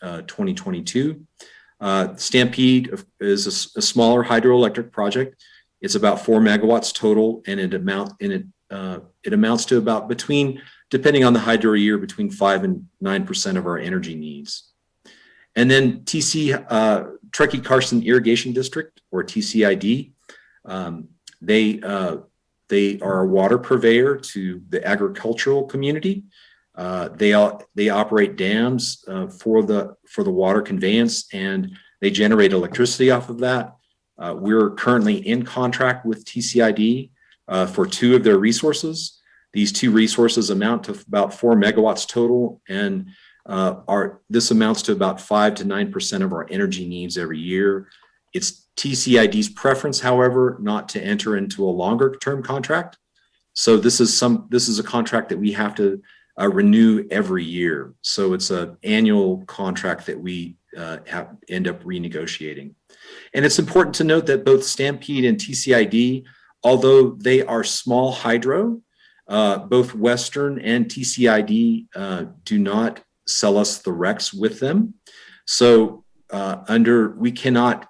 2022. Stampede is a smaller hydroelectric project. It's about 4 megawatts total, and it amounts to about depending on the hydro year, between 5 and 9% of our energy needs. And then Truckee Carson Irrigation District, or TCID, they are a water purveyor to the agricultural community. They operate dams for the water conveyance, and they generate electricity off of that. We're currently in contract with TCID for 2 of their resources. These 2 resources amount to about 4 megawatts total, and this amounts to about 5 to 9% of our energy needs every year. It's TCID's preference, however, not to enter into a longer term contract. So this is a contract that we have to renew every year. So it's an annual contract that we end up renegotiating. And it's important to note that both Stampede and TCID, although they are small hydro, both Western and TCID do not sell us the RECs with them. So we cannot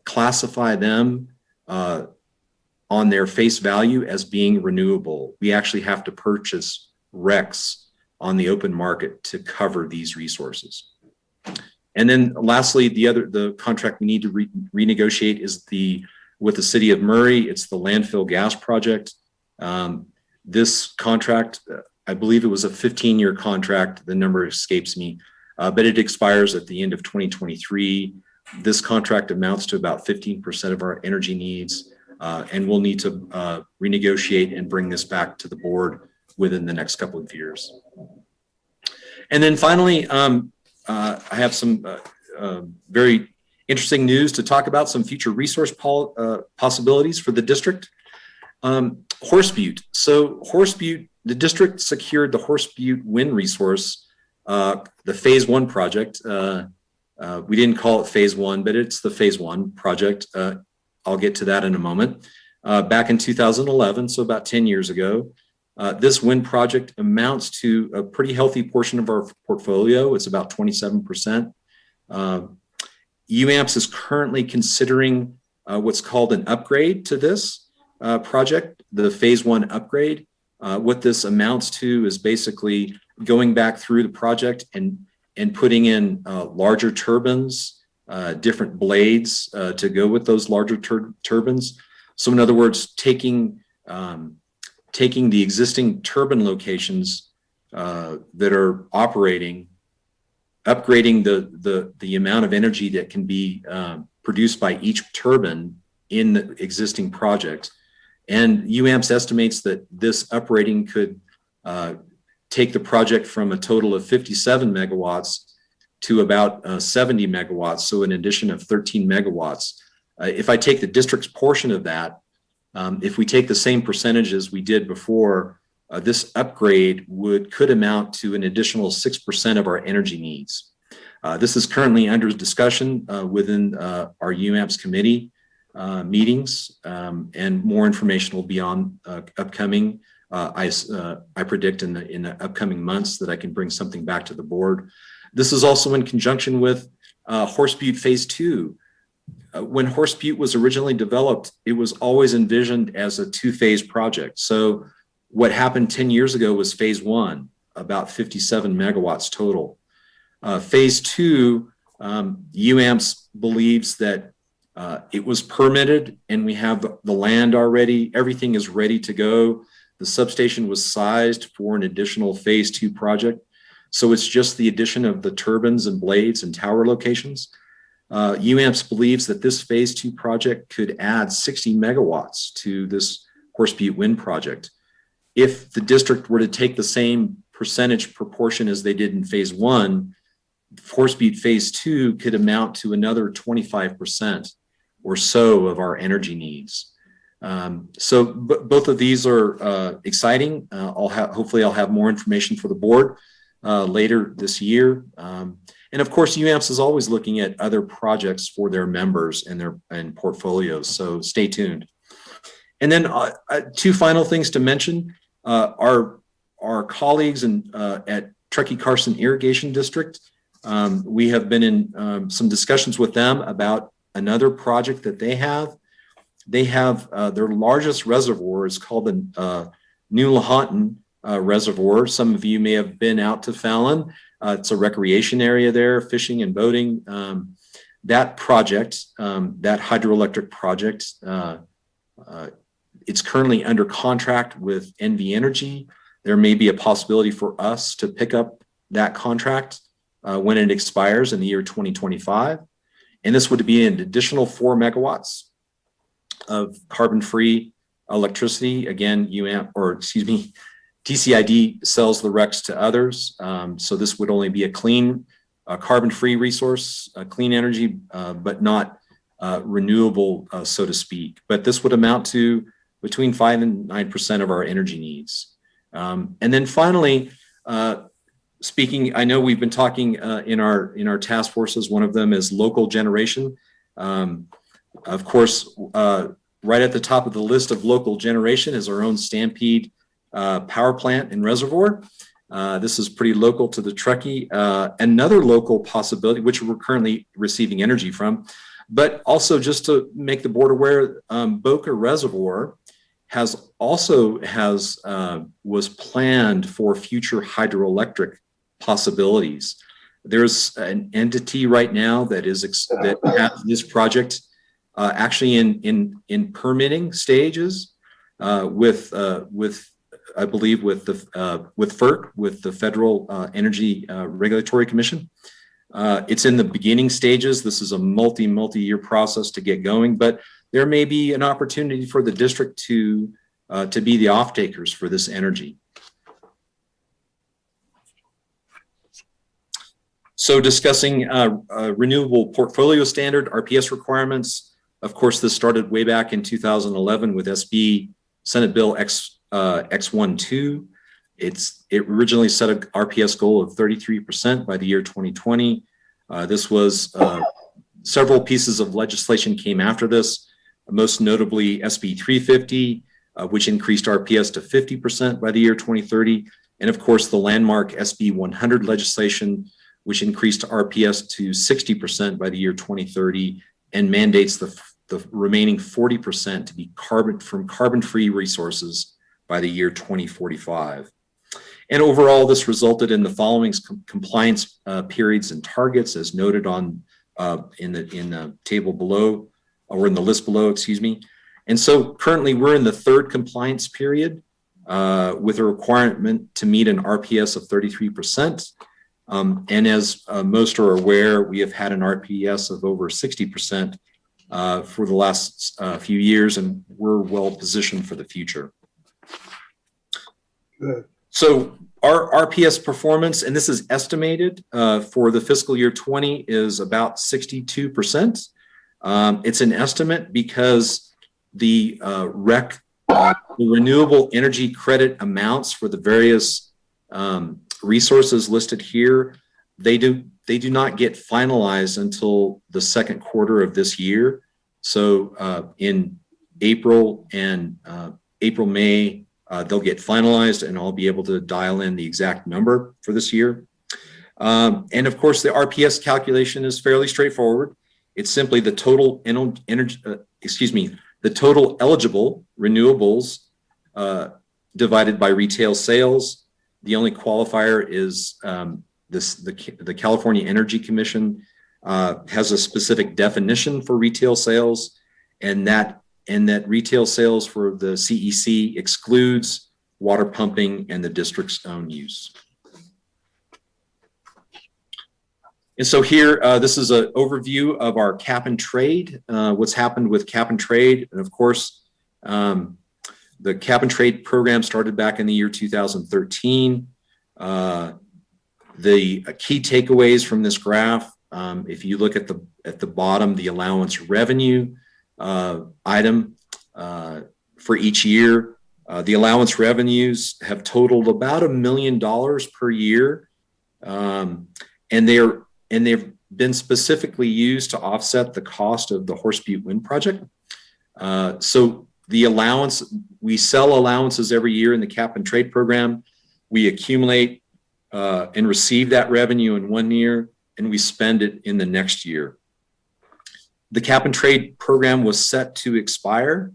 classify them on their face value as being renewable. We actually have to purchase RECs on the open market to cover these resources. And then lastly, the contract we need to renegotiate is with the city of Murray. It's the Landfill Gas Project. This contract, I believe it was a 15-year contract. The number escapes me, but it expires at the end of 2023. This contract amounts to about 15% of our energy needs, and we'll need to renegotiate and bring this back to the board within the next couple of years. And then finally, I have some very interesting news to talk about, some future resource possibilities for the district. Horse Butte. So Horse Butte, the district secured the Horse Butte wind resource, the phase 1 project. We didn't call it phase 1, but it's the phase 1 project. I'll get to that in a moment. Back in 2011, so about 10 years ago, this wind project amounts to a pretty healthy portion of our portfolio. It's about 27%. UAMPS is currently considering what's called an upgrade to this project, the phase 1 upgrade. What this amounts to is basically going back through the project and putting in larger turbines, different blades to go with those larger turbines. So in other words, taking the existing turbine locations that are operating, upgrading the amount of energy that can be produced by each turbine in the existing project. And UAMPS estimates that this uprating could take the project from a total of 57 megawatts to about 70 megawatts, so an addition of 13 megawatts. If I take the district's portion of that, if we take the same percentages we did before, this upgrade could amount to an additional 6% of our energy needs. This is currently under discussion within our UAMPS committee meetings, and more information will be on upcoming. I predict in the upcoming months that I can bring something back to the board. This is also in conjunction with Horse Butte Phase 2. When Horse Butte was originally developed, it was always envisioned as a 2-phase project. So what happened 10 years ago was phase 1, about 57 megawatts total. Phase 2, UAMPS believes that it was permitted and we have the land already. Everything is ready to go. The substation was sized for an additional phase 2 project. So it's just the addition of the turbines and blades and tower locations. UAMPS believes that this phase 2 project could add 60 megawatts to this Horse Butte wind project. If the district were to take the same percentage proportion as they did in phase 1, Horse Butte phase 2 could amount to another 25% or so of our energy needs. So both of these are exciting. Hopefully I'll have more information for the board later this year. And of course, UAMPS is always looking at other projects for their members and portfolios. So stay tuned. And then 2 final things to mention. Our colleagues at Truckee Carson Irrigation District, We have been in some discussions with them about another project that they have. They have their largest reservoir is called the New Lahontan Reservoir. Some of you may have been out to Fallon. It's a recreation area there, fishing and boating. That project, that hydroelectric project, it's currently under contract with NV Energy. There may be a possibility for us to pick up that contract when it expires in the year 2025. And this would be an additional 4 megawatts of carbon-free electricity. Again, TCID sells the RECs to others. So this would only be a clean, carbon-free resource, clean energy, but not renewable, so to speak. But this would amount to between 5 and 9% of our energy needs. And then finally, speaking, I know we've been talking in our task forces. One of them is local generation. Of course, right at the top of the list of local generation is our own Stampede power plant and reservoir. This is pretty local to the Truckee. Another local possibility, which we're currently receiving energy from, but also just to make the board aware, Boca Reservoir was planned for future hydroelectric possibilities. There's an entity right now that has this project actually in permitting stages with I believe with FERC, with the Federal Energy Regulatory Commission. It's in the beginning stages. This is a multi-year process to get going, but there may be an opportunity for the district to be the off-takers for this energy. So discussing renewable portfolio standard, RPS requirements. Of course, this started way back in 2011 with SB Senate Bill X12. It originally set an RPS goal of 33% by the year 2020. This was several pieces of legislation came after this, most notably SB 350, which increased RPS to 50% by the year 2030. And of course, the landmark SB 100 legislation, which increased RPS to 60% by the year 2030 and mandates the remaining 40% to be carbon-free resources by the year 2045. And overall, this resulted in the following compliance periods and targets as noted on in the table below, or in the list below, excuse me. And so currently we're in the third compliance period with a requirement to meet an RPS of 33%. And as most are aware, we have had an RPS of over 60% for the last few years, and we're well positioned for the future. Good. So our RPS performance, and this is estimated for the fiscal year 20, is about 62%. It's an estimate because the the renewable energy credit amounts for the various resources listed here, they do not get finalized until the second quarter of this year. So in April and May, they'll get finalized, and I'll be able to dial in the exact number for this year. And of course, the RPS calculation is fairly straightforward. It's simply the total the total eligible renewables divided by retail sales. The only qualifier is the California Energy Commission has a specific definition for retail sales, and that retail sales for the CEC excludes water pumping and the district's own use. And so here, this is an overview of our cap and trade, what's happened with cap and trade. And of course, the cap and trade program started back in the year 2013. The key takeaways from this graph, if you look at the bottom, the allowance revenue item for each year, the allowance revenues have totaled about $1 million per year, and they've been specifically used to offset the cost of the Horse Butte Wind Project. So the allowance, we sell allowances every year in the cap and trade program. We accumulate and receive that revenue in one year, and we spend it in the next year. The cap and trade program was set to expire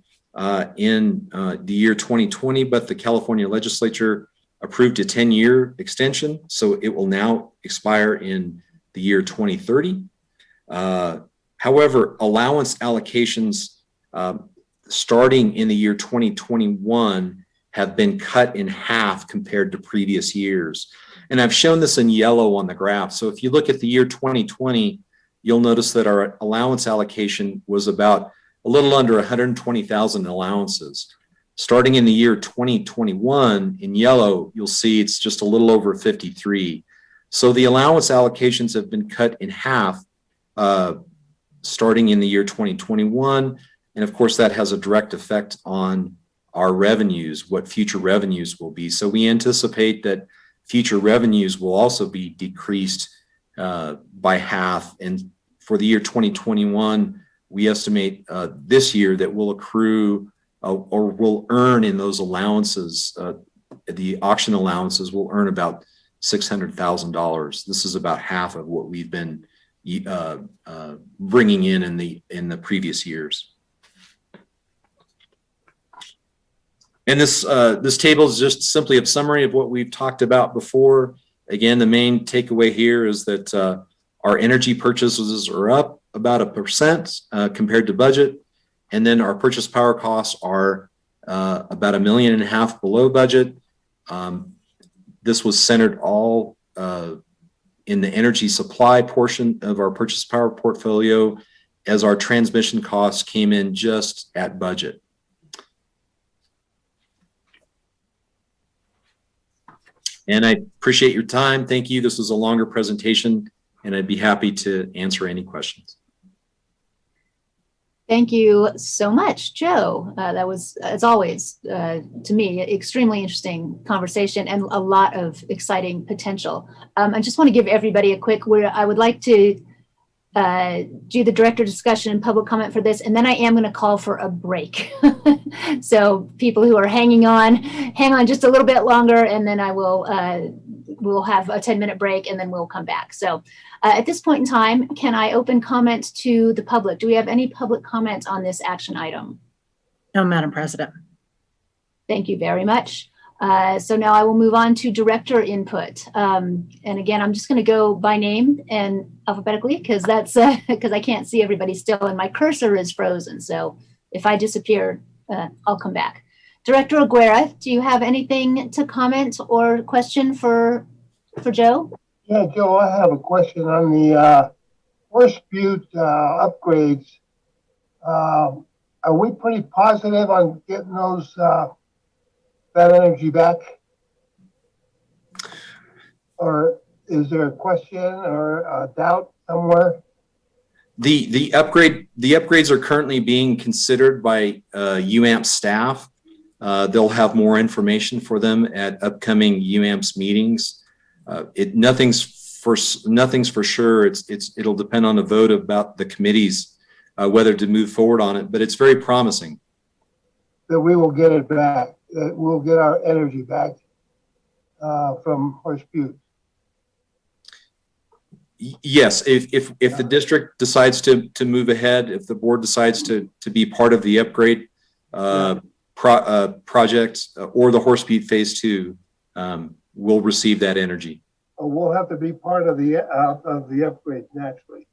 in the year 2020, but the California legislature approved a 10-year extension, so it will now expire in the year 2030. However, allowance allocations starting in the year 2021 have been cut in half compared to previous years. And I've shown this in yellow on the graph. So if you look at the year 2020, you'll notice that our allowance allocation was about a little under 120,000 allowances. Starting in the year 2021, in yellow, you'll see it's just a little over 53. So the allowance allocations have been cut in half starting in the year 2021. And of course, that has a direct effect on our revenues, what future revenues will be. So we anticipate that future revenues will also be decreased by half. And for the year 2021, we estimate this year that we'll accrue or we'll earn in those allowances, the auction allowances will earn about $600,000. This is about half of what we've been bringing in the previous years. And this table is just simply a summary of what we've talked about before. Again, the main takeaway here is that our energy purchases are up about 1% compared to budget. And then our purchase power costs are about $1.5 million below budget. This was centered all in the energy supply portion of our purchase power portfolio, as our transmission costs came in just at budget. And I appreciate your time. Thank you. This was a longer presentation, and I'd be happy to answer any questions. Thank you so much, Joe. That was, as always, to me, extremely interesting conversation and a lot of exciting potential. I just want to give everybody a quick, I would like to do the director discussion and public comment for this, and then I am going to call for a break. So people who are hang on just a little bit longer, and then I will we'll have a 10-minute break, and then we'll come back. So at this point in time, can I open comments to the public? Do we have any public comments on this action item? No, Madam President. Thank you very much. So now I will move on to director input. And again, I'm just going to go by name and alphabetically, because that's because I can't see everybody still, and my cursor is frozen. So if I disappear, I'll come back. Director Aguera, do you have anything to comment or question for Joe? Yeah, Joe, I have a question on the Horse Butte upgrades. Are we pretty positive on getting those that energy back? Or is there a question or a doubt somewhere? The upgrades are currently being considered by UAMP staff. They'll have more information for them at upcoming UAMPS meetings. Nothing's for sure. It'll depend on a vote about the committees whether to move forward on it, but it's very promising. That we will get it back. That we'll get our energy back from Horse Butte. Yes, if the district decides to move ahead, if the board decides to be part of the upgrade project or the Horse Butte Phase 2, we'll receive that energy. Oh, we'll have to be part of the upgrade naturally.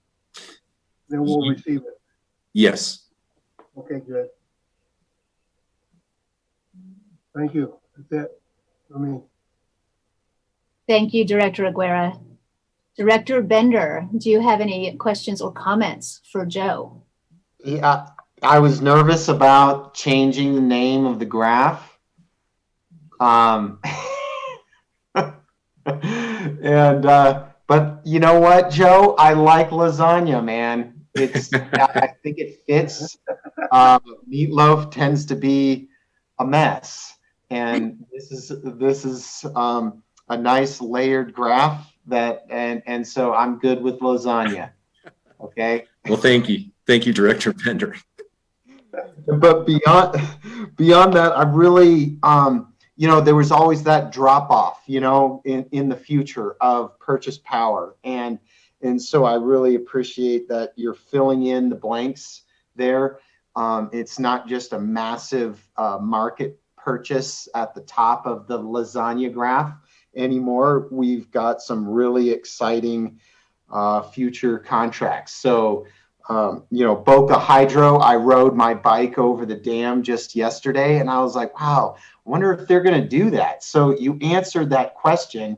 Then we'll receive it. Yes. Okay, good. Thank you. That's it for me. Thank you, Director Aguera. Director Bender, do you have any questions or comments for Joe? Yeah, I was nervous about changing the name of the graph. But you know what, Joe? I like lasagna, man. I think it fits. Meatloaf tends to be a mess, and this is a nice layered graph and so I'm good with lasagna. Okay. Well, thank you, Director Bender. But beyond that, I really there was always that drop off, in the future of purchase power, and And so I really appreciate that you're filling in the blanks there. It's not just a massive market purchase at the top of the lasagna graph anymore. We've got some really exciting future contracts. So, Boca Hydro, I rode my bike over the dam just yesterday and I was like, wow, I wonder if they're going to do that. So you answered that question.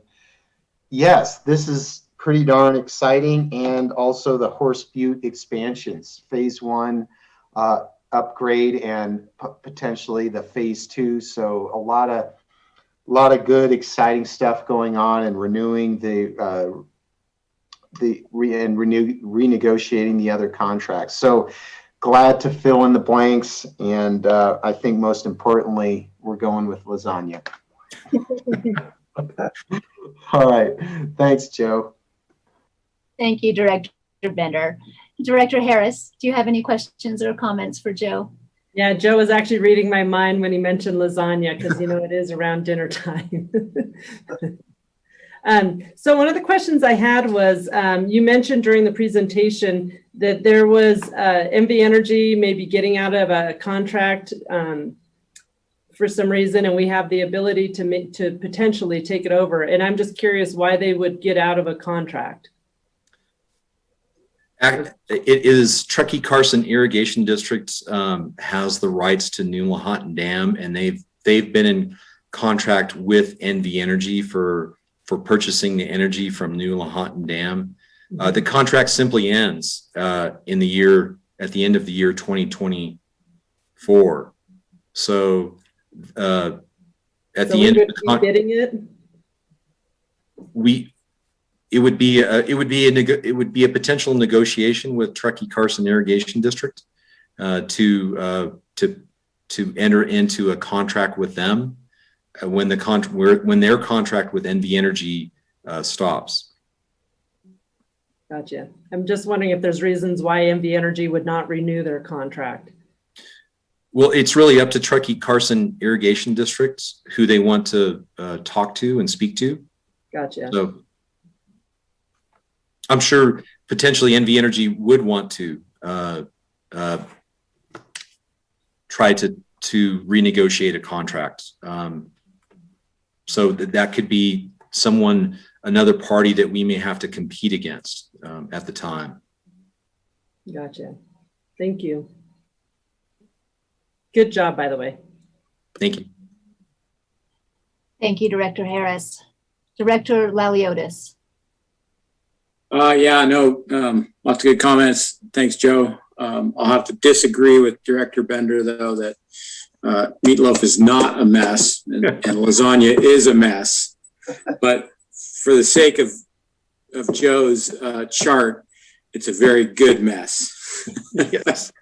Yes, this is pretty darn exciting. And also the Horse Butte expansions, phase 1 upgrade and potentially the phase 2. So a lot of good, exciting stuff going on and renewing renegotiating the other contracts. So glad to fill in the blanks. And I think most importantly, we're going with lasagna. All right. Thanks, Joe. Thank you, Director Bender. Director Harris, do you have any questions or comments for Joe? Yeah, Joe was actually reading my mind when he mentioned lasagna because, it is around dinner time. So one of the questions I had was, you mentioned during the presentation that there was MV Energy maybe getting out of a contract for some reason, and we have the ability to potentially take it over. And I'm just curious why they would get out of a contract. It is Truckee Carson Irrigation District has the rights to New Lahontan Dam, and they've been in contract with NV Energy for purchasing the energy from New Lahontan Dam. The contract simply ends at the end of the year 2024. So at the end of the bidding it, it would be a potential negotiation with Truckee Carson Irrigation District to enter into a contract with them when their contract with NV Energy stops. Gotcha. I'm just wondering if there's reasons why NV Energy would not renew their contract. Well, it's really up to Truckee Carson Irrigation District who they want to talk to and speak to. Gotcha. So I'm sure potentially NV Energy would want to try to renegotiate a contract. So that could be another party that we may have to compete against at the time. Gotcha. Thank you. Good job, by the way. Thank you. Thank you, Director Harris. Director Laliotis. Lots of good comments. Thanks, Joe. I'll have to disagree with Director Bender, though, that meatloaf is not a mess and lasagna is a mess. But for the sake of Joe's chart, it's a very good mess. Yes.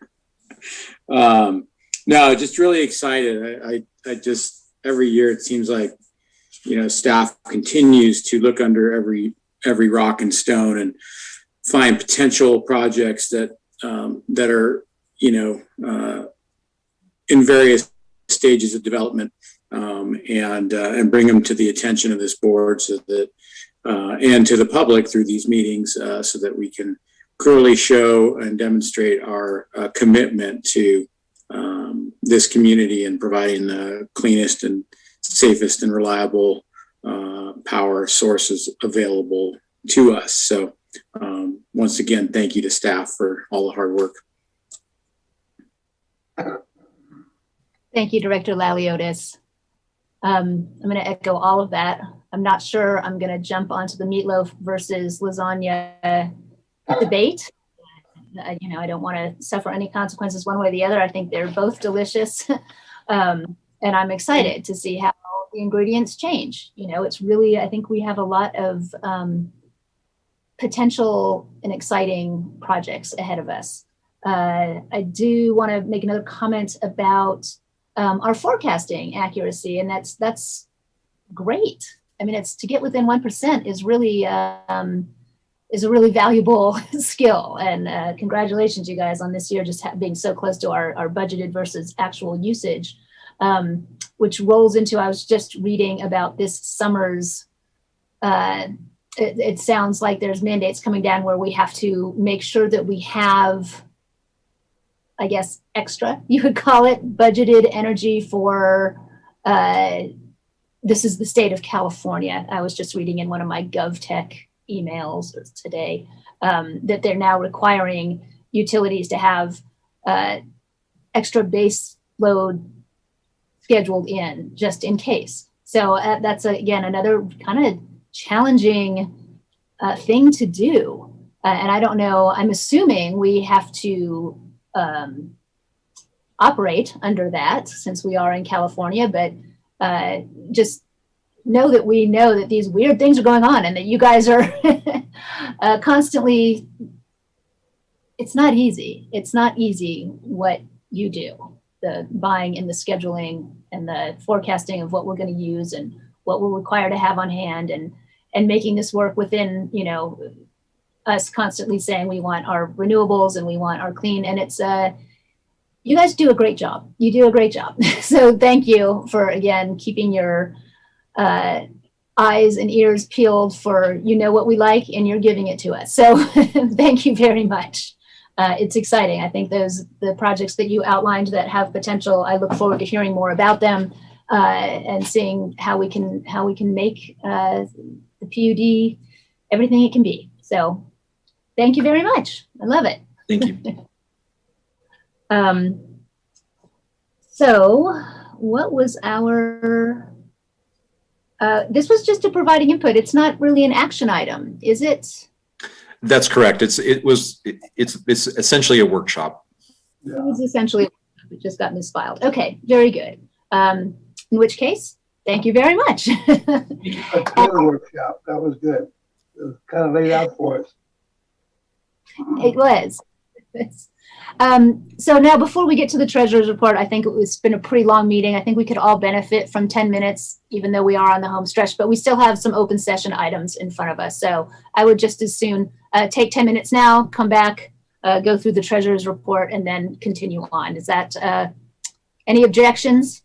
No, just really excited. I just, every year it seems like, staff continues to look under every rock and stone and find potential projects that are, in various stages of development, and bring them to the attention of this board so that, and to the public through these meetings, so that we can clearly show and demonstrate our commitment to this community and providing the cleanest and safest and reliable power sources available to us. So once again, thank you to staff for all the hard work. Thank you, Director Laliotis. I'm going to echo all of that. I'm not sure I'm going to jump onto the meatloaf versus lasagna debate. I don't want to suffer any consequences one way or the other. I think they're both delicious. And I'm excited to see how the ingredients change. It's really, I think we have a lot of potential and exciting projects ahead of us. I do want to make another comment about our forecasting accuracy, and that's great. I mean, it's to get within 1% is really is a really valuable skill. And congratulations, you guys, on this year just being so close to our budgeted versus actual usage, which rolls into, I was just reading about this summer's it sounds like there's mandates coming down where we have to make sure that we have, I guess, extra, you would call it, budgeted energy for, this is the state of California. I was just reading in one of my GovTech emails today that they're now requiring utilities to have extra base load scheduled in just in case. So that's, again, another kind of challenging thing to do. And I don't know, I'm assuming we have to operate under that since we are in California, but just know that we know that these weird things are going on and that you guys are constantly, it's not easy. It's not easy what you do, the buying and the scheduling and the forecasting of what we're going to use and what we're required to have on hand and making this work within, you know, us constantly saying we want our renewables and we want our clean. And it's, you guys do a great job. You do a great job. So thank you for, again, keeping your eyes and ears peeled for, you know, what we like and you're giving it to us. So thank you very much. It's exciting. I think the projects that you outlined that have potential, I look forward to hearing more about them and seeing how we can make the PUD everything it can be. So thank you very much. I love it. Thank you. So what was our, this was just a providing input. It's not really an action item, is it? That's correct. It's essentially a workshop. It was essentially, it just got misfiled. Okay, very good. In which case, thank you very much. That's good workshop. That was good. It was kind of laid out for us. It was. So now before we get to the treasurer's report, I think it's been a pretty long meeting. I think we could all benefit from 10 minutes, even though we are on the home stretch, but we still have some open session items in front of us. So I would just as soon take 10 minutes now, come back, go through the treasurer's report, and then continue on. Is that any objections?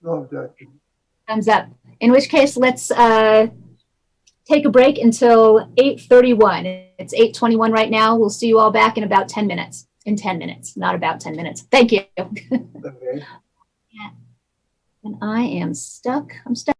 No objection. Thumbs up. In which case, let's take a break until 8:31. It's 8:21 right now. We'll see you all back in about 10 minutes. In 10 minutes, not about 10 minutes. Thank you. Okay. And I am stuck. I'm stuck.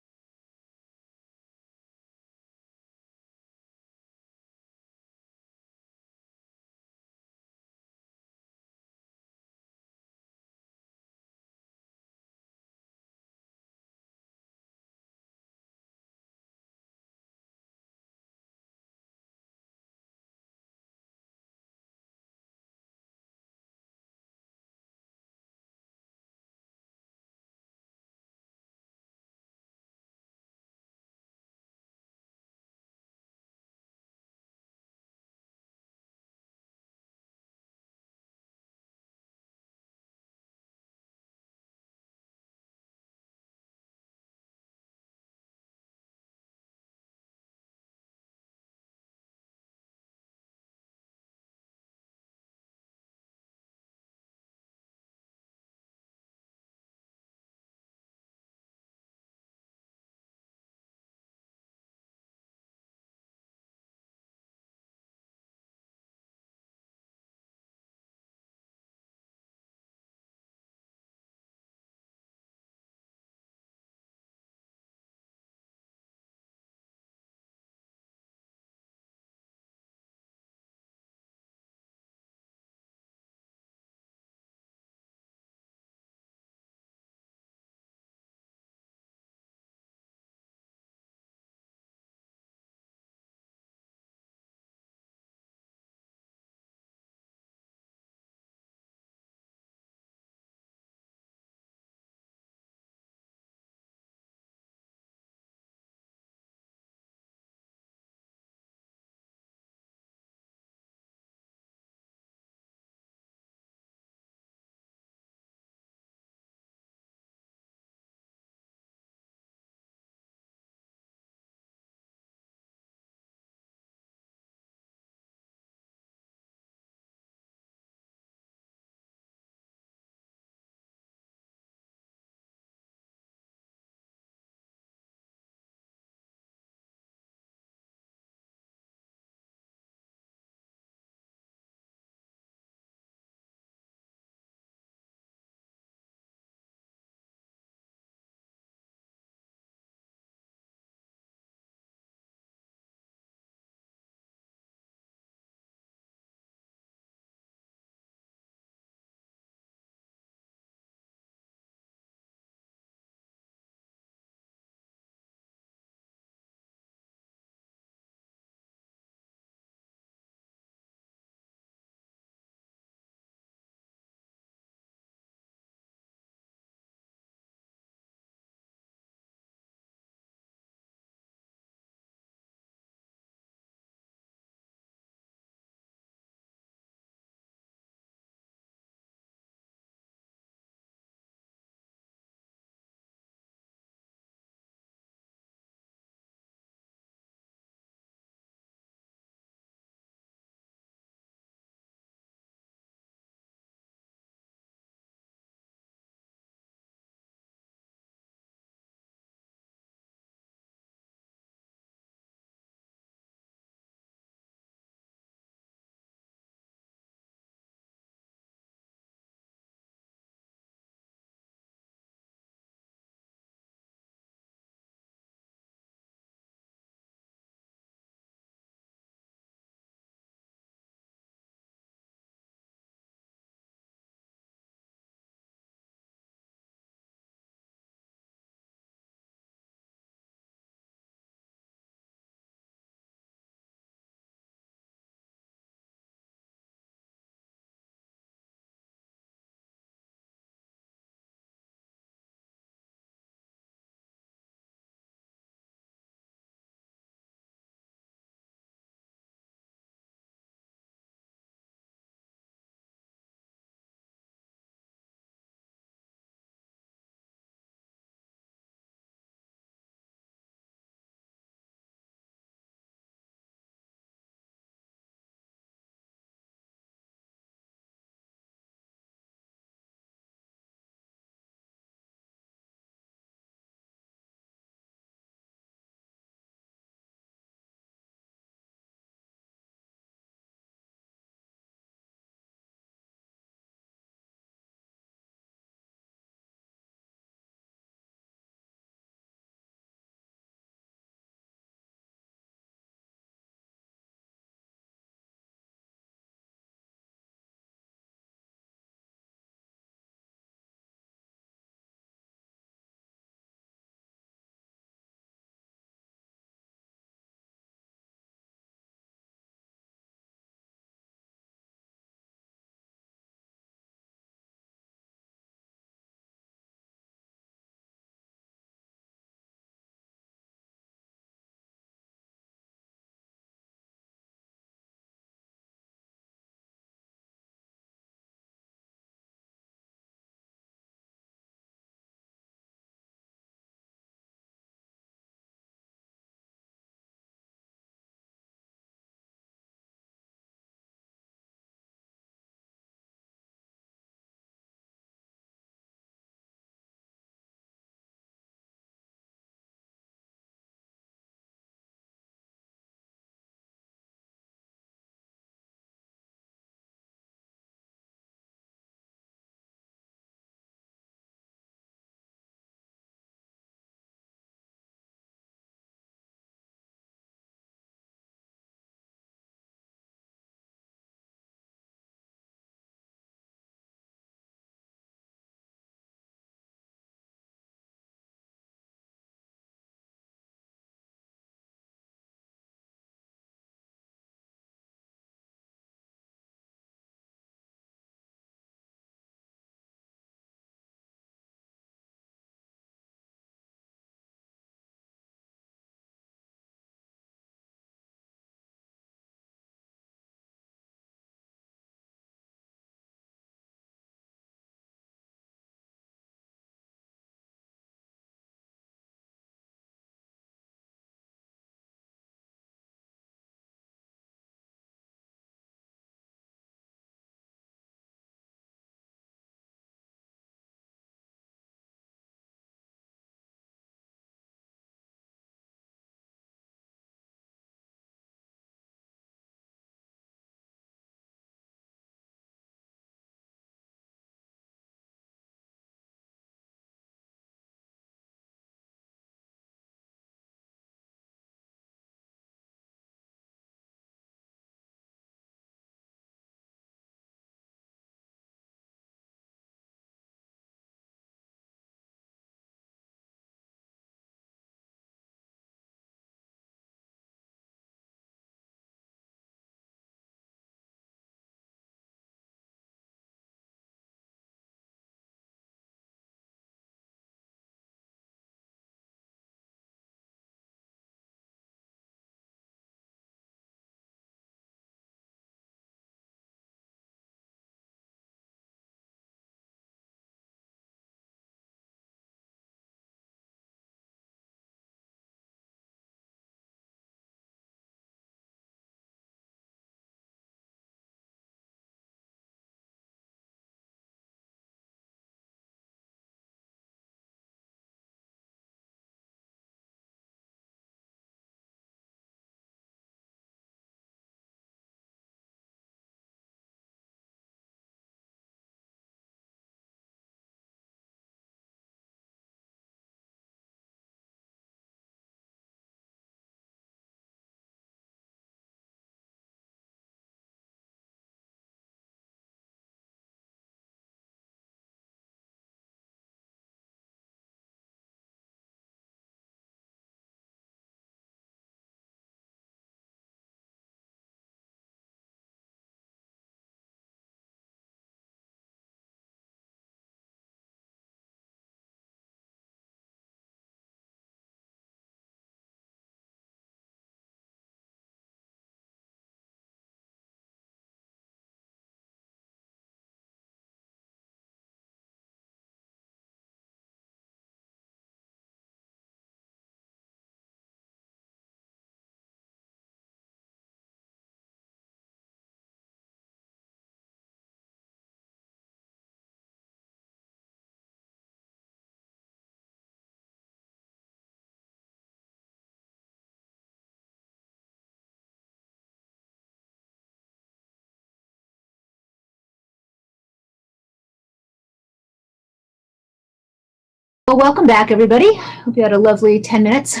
Well, welcome back, everybody. Hope you had a lovely 10 minutes.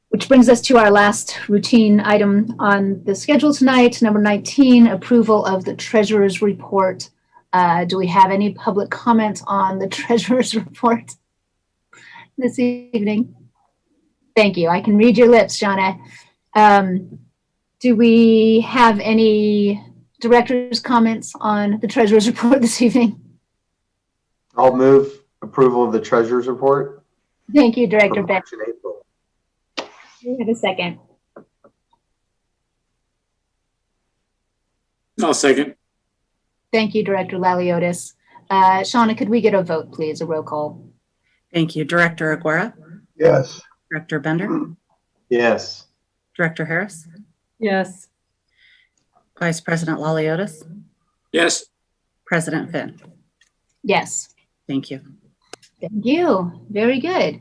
Which brings us to our last routine item on the schedule tonight, number 19, approval of the treasurer's report. Do we have any public comment on the treasurer's report this evening? Thank you. I can read your lips, Shauna. Do we have any director's comments on the treasurer's report this evening? I'll move approval of the treasurer's report. Thank you, Director for Beck. March and April. We have a second. I'll second. Thank you, Director Laliotis. Shauna, could we get a vote, please, a roll call? Thank you. Director Aguirre, Yes. Director Bender, Yes. Director Harris, Yes. Vice President Laliotis, Yes. President Finn. Yes. Thank you. Thank you. Very good.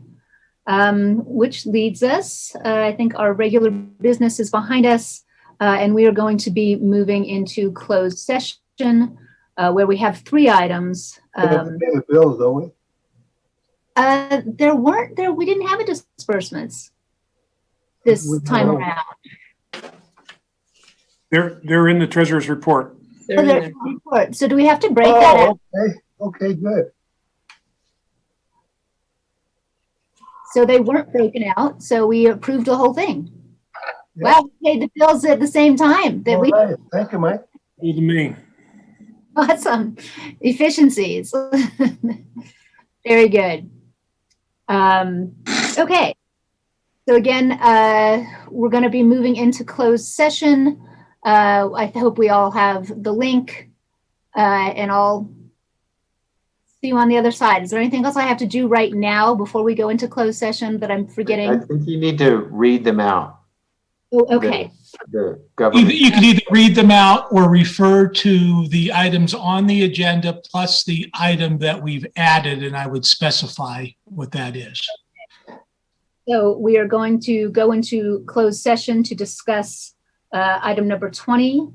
Which leads us, I think our regular business is behind us, and we are going to be moving into closed session where we have 3 items. We have to pay the bills, don't we? We didn't have a disbursements this time around. They're in the treasurer's report. They're in there. Report. So do we have to break that out? Okay. Okay, good. So they weren't broken out, so we approved the whole thing. Yeah. Wow, we paid the bills at the same time that All we, right. Thank you, Mike. Cool to me. awesome efficiencies. Very good. Okay. So again, we're going to be moving into closed session. I hope we all have the link and I'll see you on the other side. Is there anything else I have to do right now before we go into closed session that I'm I forgetting? think you need to read them out. Oh, okay. The government. You can either read them out or refer to the items on the agenda plus the item that we've added, and I would specify what that is. So we are going to go into closed session to discuss item number 20,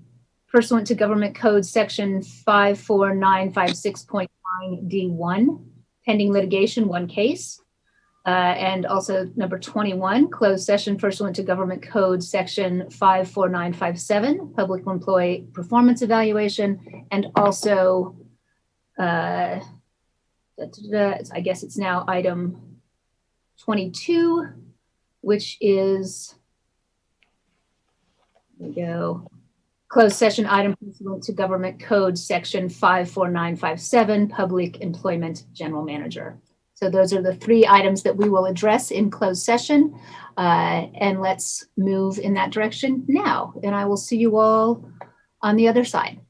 pursuant to Government Code Section 54956.9D1, pending litigation, 1 case. And also number 21, closed session pursuant to Government Code Section 54957, public employee performance evaluation, and also, I guess it's now item 22, which is, there we go, closed session item pursuant to Government Code Section 54957, Public Employment General Manager. So those are the 3 items that we will address in closed session, and let's move in that direction now. And I will see you all on the other side.